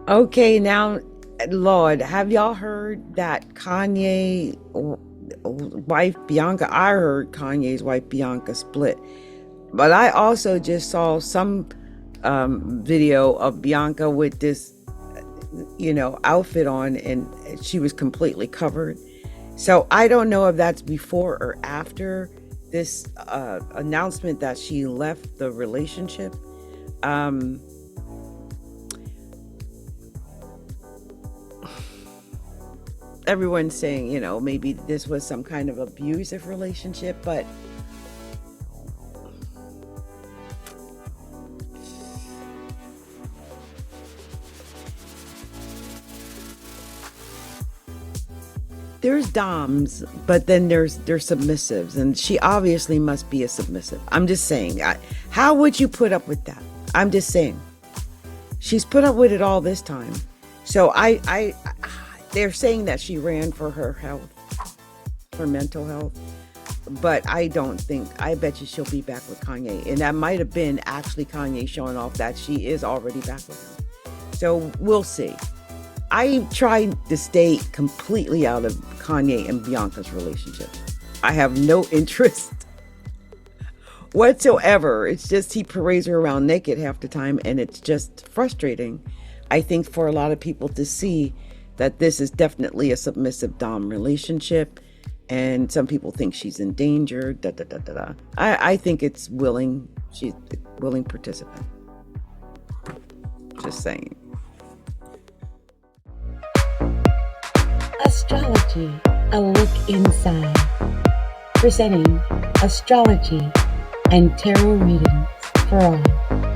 Okay, now, Lord, have y'all heard that Kanye wife Bianca? I heard Kanye's wife Bianca split, but I also just saw some video of Bianca with this, outfit on, and she was completely covered. So I don't know if that's before or after this announcement that she left the relationship. Um, Everyone's saying, maybe this was some kind of abusive relationship, but there's doms, but then there's submissives, and she obviously must be a submissive. I'm just saying, how would you put up with that? I'm just saying, she's put up with it all this time. So they're saying that she ran for her health, for mental health, but I don't think. I bet you she'll be back with Kanye, and that might have been actually Kanye showing off that she is already back with him. So we'll see. I tried to stay completely out of Kanye and Bianca's relationship. I have no interest whatsoever. It's just he parades her around naked half the time, and it's just frustrating, I think, for a lot of people to see that this is definitely a submissive dom relationship, and some people think she's in danger. Da da da da da. I think it's willing. She's a willing participant. Just saying. Astrology, a look inside. Presenting astrology and tarot readings for all.